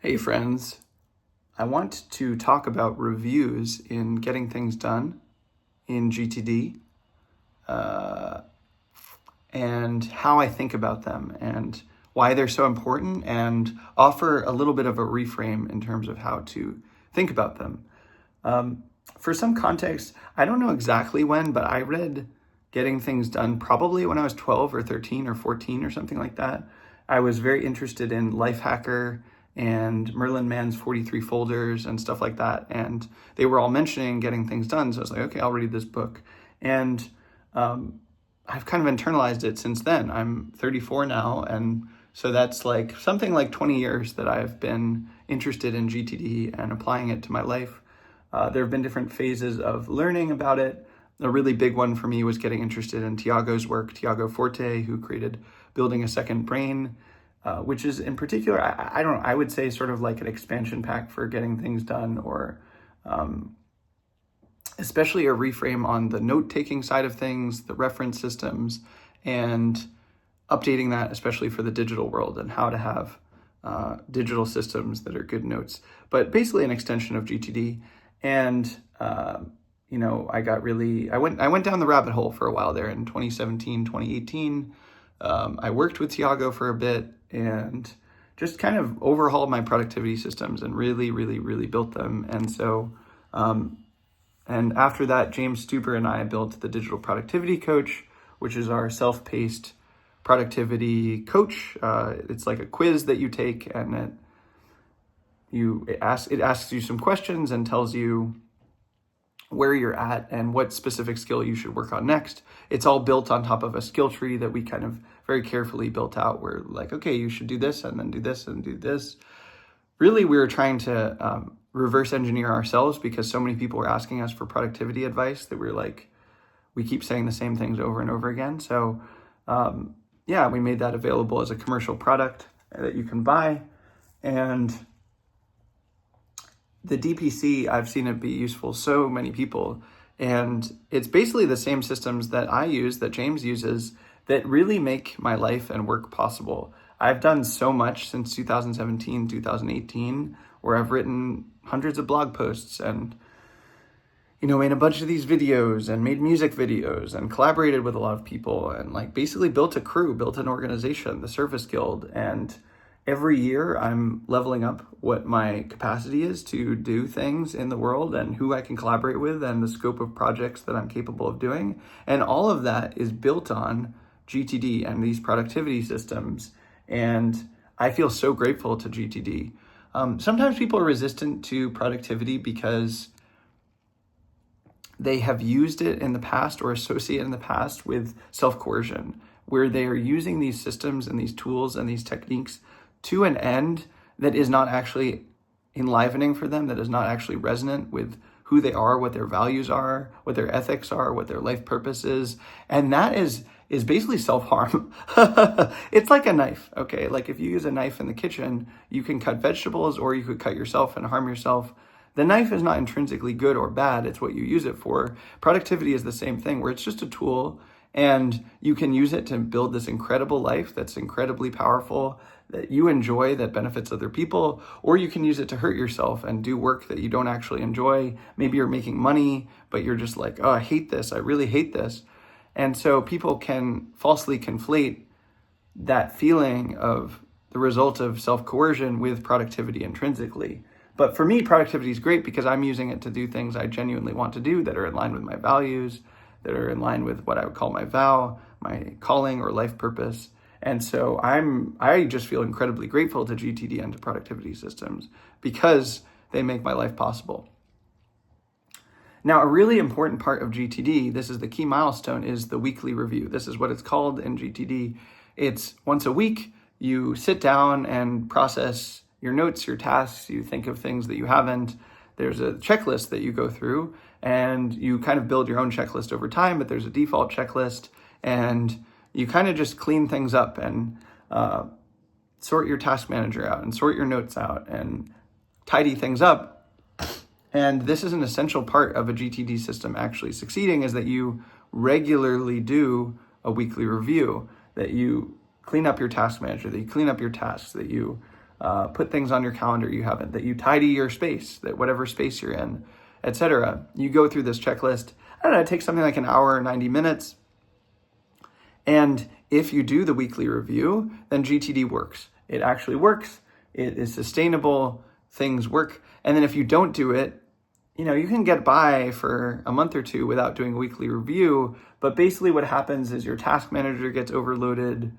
Hey friends, I want to talk about reviews in getting things done in GTD and how I think about them and why they're so important, and offer a little bit of a reframe in terms of how to think about them. For some context, I don't know exactly when, but I read Getting Things Done probably when I was 12 or 13 or 14 or something like that. I was very interested in Lifehacker and Merlin Mann's 43 folders and stuff like that. And they were all mentioning Getting Things Done. So I was like, okay, I'll read this book. And I've kind of internalized it since then. I'm 34 now. And so that's like something like 20 years that I've been interested in GTD and applying it to my life. There have been different phases of learning about it. A really big one for me was getting interested in Tiago's work, Tiago Forte, who created Building a Second Brain, which is in particular, I would say sort of like an expansion pack for getting things done, or especially a reframe on the note-taking side of things, the reference systems, and updating that, especially for the digital world, and how to have digital systems that are good notes, but basically an extension of GTD. And I went down the rabbit hole for a while there in 2017, 2018. I worked with Tiago for a bit and just kind of overhauled my productivity systems and really built them. And so, and after that, James Stuber and I built the Digital Productivity Coach, which is our self-paced productivity coach. It's like a quiz that you take, and it asks you some questions and tells you where you're at and what specific skill you should work on next. It's all built on top of a skill tree that we kind of very carefully built out. We're like, okay, you should do this and then do this and do this. Really, we were trying to reverse engineer ourselves, because so many people were asking us for productivity advice that we're like, we keep saying the same things over and over again. So we made that available as a commercial product that you can buy. And the DPC, I've seen it be useful so many people, and it's basically the same systems that I use, that James uses, that really make my life and work possible. I've done so much since 2017, 2018, where I've written hundreds of blog posts and made a bunch of these videos and made music videos and collaborated with a lot of people and like basically built a crew, built an organization, the Service Guild. And every year I'm leveling up what my capacity is to do things in the world and who I can collaborate with and the scope of projects that I'm capable of doing. And all of that is built on GTD and these productivity systems. And I feel so grateful to GTD. Sometimes people are resistant to productivity because they have used it in the past or associate it in the past with self-coercion, where they are using these systems and these tools and these techniques to an end that is not actually enlivening for them, that is not actually resonant with who they are, what their values are, what their ethics are, what their life purpose is. And that is basically self-harm. It's like a knife, okay? Like if you use a knife in the kitchen, you can cut vegetables or you could cut yourself and harm yourself. The knife is not intrinsically good or bad, it's what you use it for. Productivity is the same thing, where it's just a tool, and you can use it to build this incredible life that's incredibly powerful, that you enjoy, that benefits other people, or you can use it to hurt yourself and do work that you don't actually enjoy. Maybe you're making money, but you're just like, oh, I hate this, I really hate this. And so people can falsely conflate that feeling of the result of self-coercion with productivity intrinsically. But for me, productivity is great because I'm using it to do things I genuinely want to do that are in line with my values, that are in line with what I would call my vow, my calling or life purpose. And so I just feel incredibly grateful to GTD and to productivity systems because they make my life possible. Now, a really important part of GTD, this is the key milestone, is the weekly review. This is what it's called in GTD. It's once a week, you sit down and process your notes, your tasks, you think of things that you haven't. There's a checklist that you go through, and you kind of build your own checklist over time, but there's a default checklist, and you kind of just clean things up and sort your task manager out and sort your notes out and tidy things up. And this is an essential part of a GTD system actually succeeding, is that you regularly do a weekly review, that you clean up your task manager, that you clean up your tasks, that you put things on your calendar you haven't, that you tidy your space, that whatever space you're in, etc. You go through this checklist. I don't know, it takes something like an hour or 90 minutes. And if you do the weekly review, then GTD works. It actually works. It is sustainable. Things work. And then if you don't do it, you can get by for a month or two without doing a weekly review. But basically what happens is your task manager gets overloaded.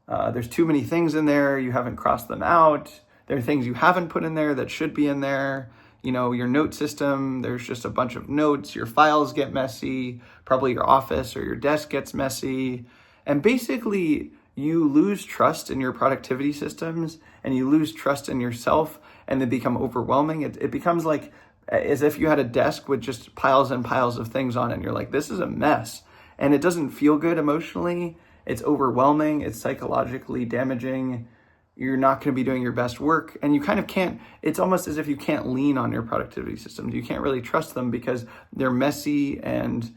There's too many things in there. You haven't crossed them out. There are things you haven't put in there that should be in there. Your note system, there's just a bunch of notes. Your files get messy. Probably your office or your desk gets messy. And basically, you lose trust in your productivity systems and you lose trust in yourself, and they become overwhelming. It becomes like as if you had a desk with just piles and piles of things on it, and you're like, this is a mess. And it doesn't feel good emotionally. It's overwhelming. It's psychologically damaging. You're not going to be doing your best work. And you kind of can't, it's almost as if you can't lean on your productivity systems. You can't really trust them because they're messy and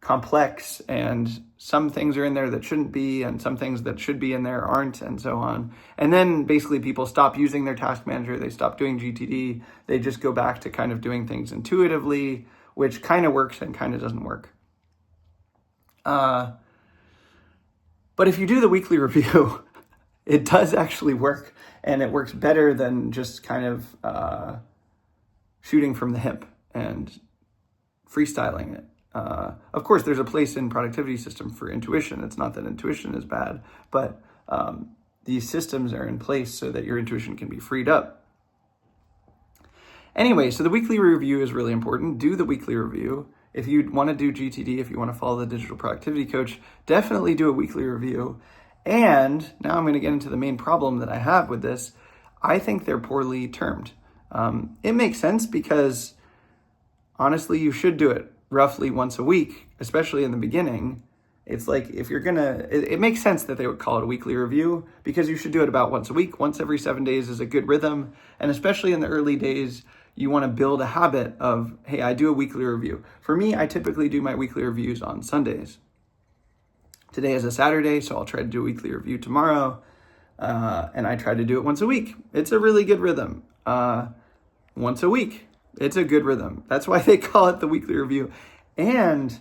complex, and some things are in there that shouldn't be, and some things that should be in there aren't, and so on. And then basically people stop using their task manager, they stop doing GTD, they just go back to kind of doing things intuitively, which kind of works and kind of doesn't work. But if you do the weekly review, it does actually work, and it works better than just kind of shooting from the hip and freestyling it. Of course, there's a place in productivity system for intuition. It's not that intuition is bad, but these systems are in place so that your intuition can be freed up. Anyway, so the weekly review is really important. Do the weekly review. If you want to do GTD, if you want to follow the digital productivity coach, definitely do a weekly review. And now I'm going to get into the main problem that I have with this. I think they're poorly termed. It makes sense because honestly, you should do it roughly once a week, especially in the beginning. It's like if you're it makes sense that they would call it a weekly review because you should do it about once a week. Once every 7 days is a good rhythm. And especially in the early days, you want to build a habit of, hey, I do a weekly review. For me, I typically do my weekly reviews on Sundays. Today is a Saturday, so I'll try to do a weekly review tomorrow. And I try to do it once a week. It's a really good rhythm. Once a week. It's a good rhythm. That's why they call it the weekly review. And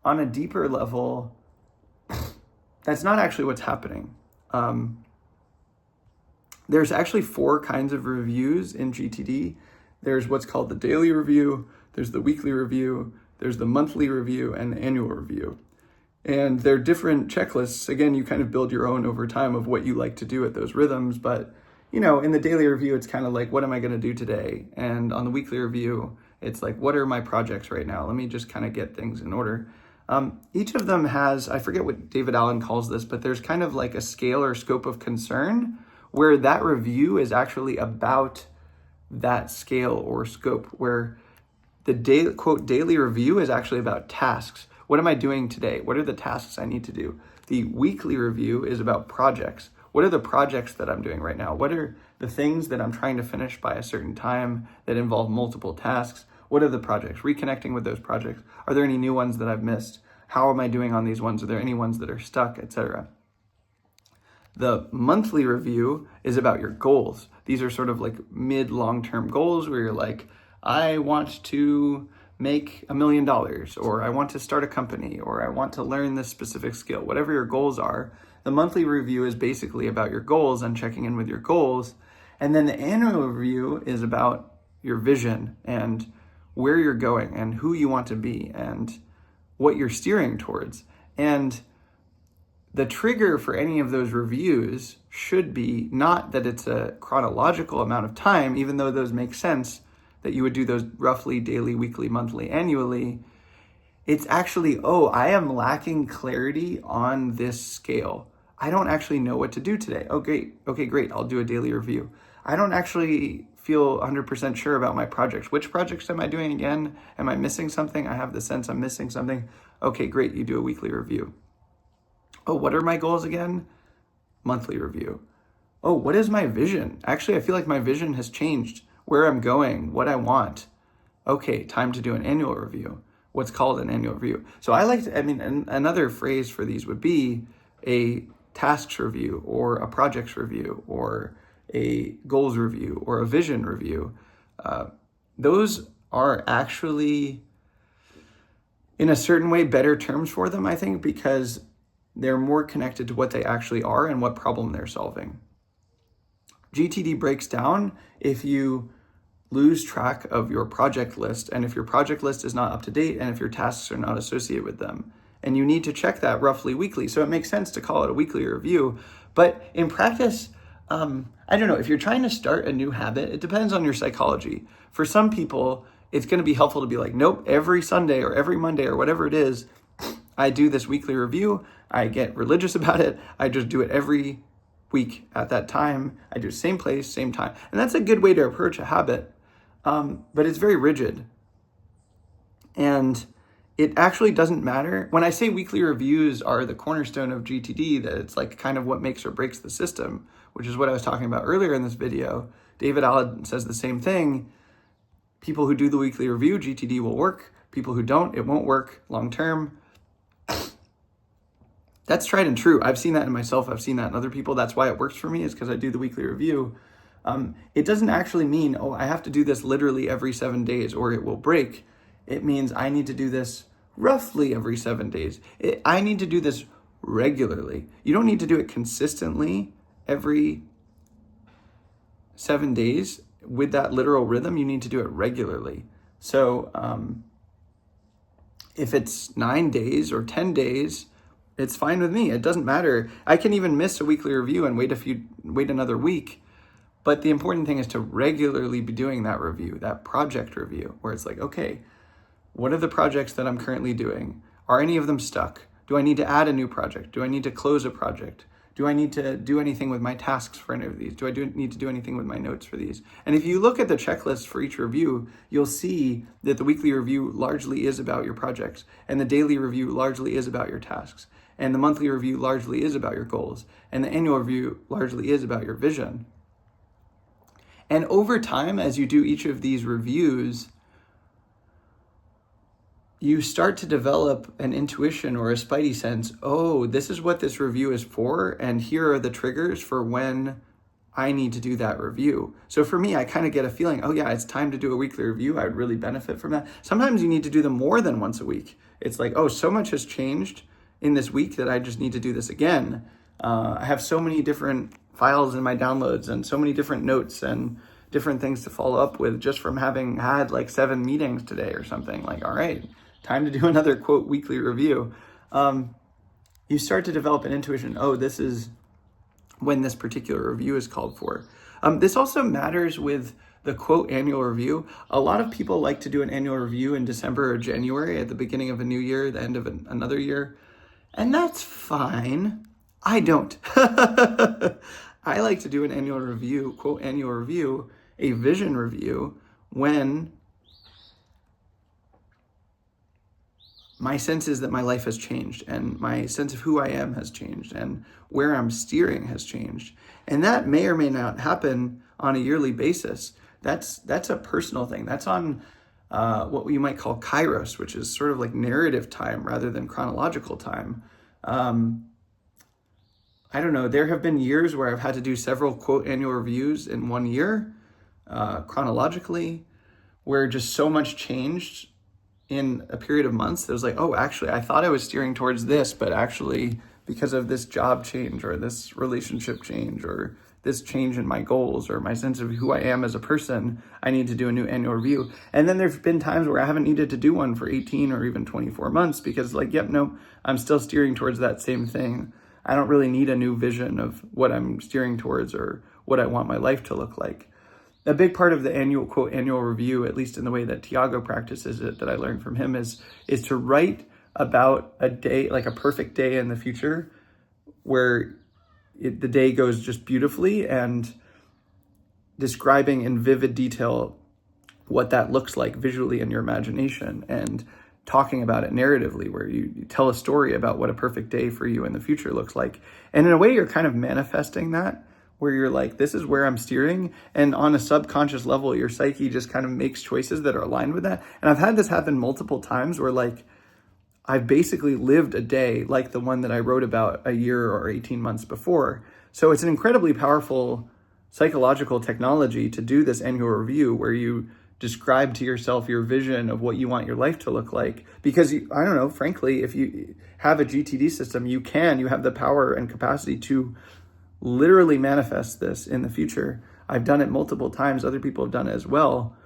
on a deeper level, that's not actually what's happening. There's actually 4 kinds of reviews in GTD. There's what's called the daily review, there's the weekly review, there's the monthly review, and the annual review. And they're different checklists. Again, you kind of build your own over time of what you like to do at those rhythms. But, in the daily review, it's kind of like, what am I going to do today? And on the weekly review, it's like, what are my projects right now? Let me just kind of get things in order. Each of them has, I forget what David Allen calls this, but there's kind of like a scale or scope of concern where that review is actually about that scale or scope, where the daily, quote, daily review is actually about tasks. What am I doing today? What are the tasks I need to do? The weekly review is about projects. What are the projects that I'm doing right now? What are the things that I'm trying to finish by a certain time that involve multiple tasks? What are the projects? Reconnecting with those projects. Are there any new ones that I've missed? How am I doing on these ones? Are there any ones that are stuck, etc.? The monthly review is about your goals. These are sort of like mid-long-term goals where you're like, I want to make $1 million, or I want to start a company, or I want to learn this specific skill. Whatever your goals are, the monthly review is basically about your goals and checking in with your goals. And then the annual review is about your vision and where you're going and who you want to be and what you're steering towards. And the trigger for any of those reviews should be not that it's a chronological amount of time, even though those make sense, that you would do those roughly daily, weekly, monthly, annually. It's actually, I am lacking clarity on this scale. I don't actually know what to do today. Oh, great. Okay, great. I'll do a daily review. I don't actually feel 100% sure about my projects. Which projects am I doing again? Am I missing something? I have the sense I'm missing something. Okay, great. You do a weekly review. Oh, what are my goals again? Monthly review. Oh, what is my vision? Actually, I feel like my vision has changed. Where I'm going, what I want. Okay, time to do an annual review. What's called an annual review. So another phrase for these would be a tasks review or a projects review or a goals review or a vision review. Those are actually, in a certain way, better terms for them, I think, because they're more connected to what they actually are and what problem they're solving. GTD breaks down if you lose track of your project list, and if your project list is not up to date, and if your tasks are not associated with them. And you need to check that roughly weekly. So it makes sense to call it a weekly review. But in practice, I don't know, if you're trying to start a new habit, it depends on your psychology. For some people, it's going to be helpful to be like, nope, every Sunday or every Monday or whatever it is, I do this weekly review. I get religious about it. I just do it every week at that time. I do same place, same time. And that's a good way to approach a habit. But it's very rigid. And it actually doesn't matter. When I say weekly reviews are the cornerstone of GTD, that it's like kind of what makes or breaks the system, which is what I was talking about earlier in this video. David Allen says the same thing. People who do the weekly review, GTD will work. People who don't, it won't work long term. That's tried and true. I've seen that in myself. I've seen that in other people. That's why it works for me, is because I do the weekly review. It doesn't actually mean, oh, I have to do this literally every 7 days or it will break. It means I need to do this roughly every 7 days. I need to do this regularly. You don't need to do it consistently every 7 days with that literal rhythm. You need to do it regularly. So if it's 9 days or 10 days, it's fine with me. It doesn't matter. I can even miss a weekly review and wait another week. But the important thing is to regularly be doing that review, that project review, where it's like, okay, what are the projects that I'm currently doing? Are any of them stuck? Do I need to add a new project? Do I need to close a project? Do I need to do anything with my tasks for any of these? Do I need to do anything with my notes for these? And if you look at the checklist for each review, you'll see that the weekly review largely is about your projects, and the daily review largely is about your tasks, and the monthly review largely is about your goals, and the annual review largely is about your vision. And over time, as you do each of these reviews, you start to develop an intuition or a spidey sense. Oh, this is what this review is for, and here are the triggers for when I need to do that review. So for me, I kind of get a feeling, oh yeah, it's time to do a weekly review. I would really benefit from that. Sometimes you need to do them more than once a week. It's like, oh, so much has changed in this week that I just need to do this again. I have so many different files in my downloads and so many different notes and different things to follow up with just from having had like 7 meetings today or something. Like, all right, time to do another quote weekly review. You start to develop an intuition. Oh, this is when this particular review is called for. This also matters with the quote annual review. A lot of people like to do an annual review in December or January at the beginning of a new year, the end of another year. And that's fine. I don't. I like to do an annual review, quote annual review, a vision review, when my sense is that my life has changed and my sense of who I am has changed and where I'm steering has changed. And that may or may not happen on a yearly basis. That's a personal thing. That's on what you might call kairos, which is sort of like narrative time rather than chronological time. I don't know, there have been years where I've had to do several quote annual reviews in 1 year, chronologically, where just so much changed in a period of months. It was like, oh, actually, I thought I was steering towards this, but actually, because of this job change or this relationship change or this change in my goals or my sense of who I am as a person, I need to do a new annual review. And then there's been times where I haven't needed to do one for 18 or even 24 months because like, yep, no, I'm still steering towards that same thing. I don't really need a new vision of what I'm steering towards or what I want my life to look like. A big part of the annual quote annual review, at least in the way that Tiago practices it, that I learned from him, is to write about a day, like a perfect day in the future, where the day goes just beautifully, and describing in vivid detail what that looks like visually in your imagination, and talking about it narratively, where you tell a story about what a perfect day for you in the future looks like. And in a way, you're kind of manifesting that, where you're like, this is where I'm steering. And on a subconscious level, your psyche just kind of makes choices that are aligned with that. And I've had this happen multiple times where like, I've basically lived a day like the one that I wrote about a year or 18 months before. So it's an incredibly powerful psychological technology to do this annual review where you describe to yourself your vision of what you want your life to look like. Because I don't know, frankly, if you have a GTD system, you have the power and capacity to literally manifest this in the future. I've done it multiple times. Other people have done it as well.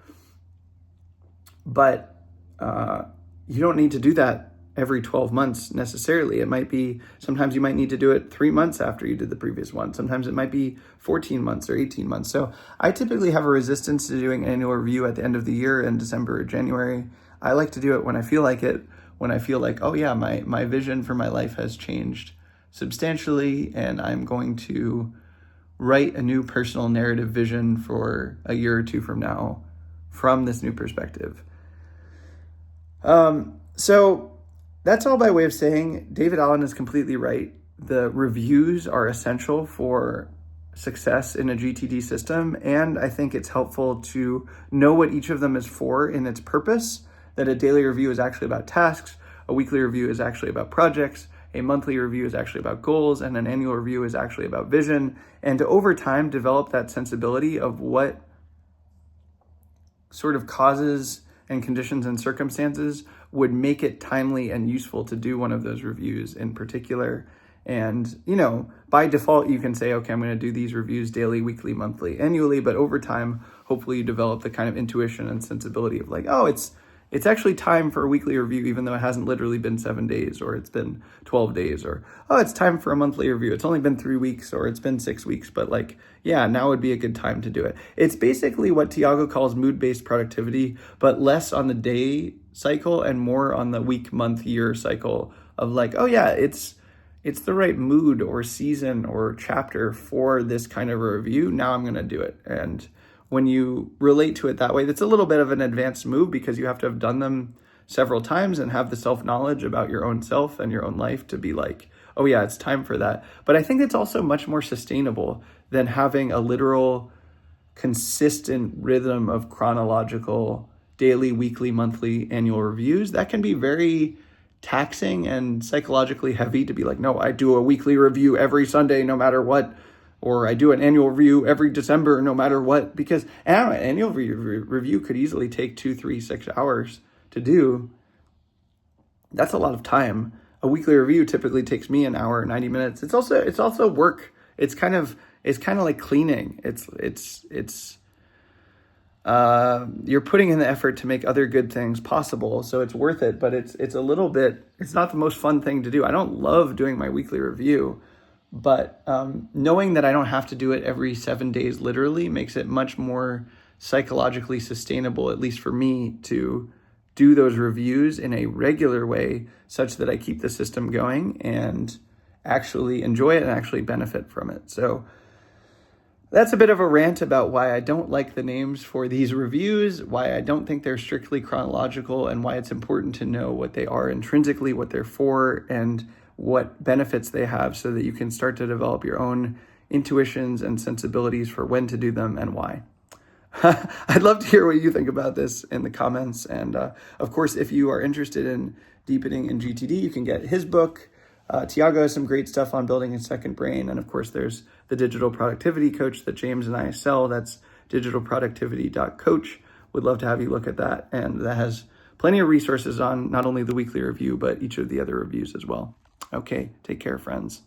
But you don't need to do that every 12 months necessarily. It might be, sometimes you might need to do it 3 months after you did the previous one. Sometimes it might be 14 months or 18 months. So I typically have a resistance to doing annual review at the end of the year in December or January. I like to do it when I feel like it, when I feel like, oh yeah, my vision for my life has changed substantially, and I'm going to write a new personal narrative vision for a year or two from now from this new perspective. So that's all by way of saying David Allen is completely right. The reviews are essential for success in a GTD system, and I think it's helpful to know what each of them is for in its purpose, that a daily review is actually about tasks, a weekly review is actually about projects, a monthly review is actually about goals, and an annual review is actually about vision, and to over time develop that sensibility of what sort of causes and conditions and circumstances would make it timely and useful to do one of those reviews in particular. And, by default, you can say, okay, I'm going to do these reviews daily, weekly, monthly, annually, but over time, hopefully you develop the kind of intuition and sensibility of like, oh, it's actually time for a weekly review, even though it hasn't literally been 7 days, or it's been 12 days, or, oh, it's time for a monthly review. It's only been 3 weeks, or it's been 6 weeks, but now would be a good time to do it. It's basically what Tiago calls mood-based productivity, but less on the day cycle and more on the week, month, year cycle of like, oh yeah, it's the right mood or season or chapter for this kind of a review. Now I'm going to do it. And when you relate to it that way, that's a little bit of an advanced move because you have to have done them several times and have the self-knowledge about your own self and your own life to be like, oh yeah, it's time for that. But I think it's also much more sustainable than having a literal, consistent rhythm of chronological daily, weekly, monthly, annual reviews. That can be very taxing and psychologically heavy to be like, no, I do a weekly review every Sunday, no matter what. Or I do an annual review every December, no matter what, because an annual review could easily take 2, 3, 6 hours to do. That's a lot of time. A weekly review typically takes me an hour, 90 minutes. It's also work. It's kind of like cleaning. You're putting in the effort to make other good things possible, so it's worth it. But it's not the most fun thing to do. I don't love doing my weekly review. But knowing that I don't have to do it every 7 days literally makes it much more psychologically sustainable, at least for me, to do those reviews in a regular way such that I keep the system going and actually enjoy it and actually benefit from it. So that's a bit of a rant about why I don't like the names for these reviews, why I don't think they're strictly chronological, and why it's important to know what they are intrinsically, what they're for, and what benefits they have so that you can start to develop your own intuitions and sensibilities for when to do them and why. I'd love to hear what you think about this in the comments. And of course, if you are interested in deepening in GTD, you can get his book. Tiago has some great stuff on building a second brain. And of course, there's the digital productivity coach that James and I sell. That's digitalproductivity.coach. Would love to have you look at that. And that has plenty of resources on not only the weekly review, but each of the other reviews as well. Okay, take care, friends.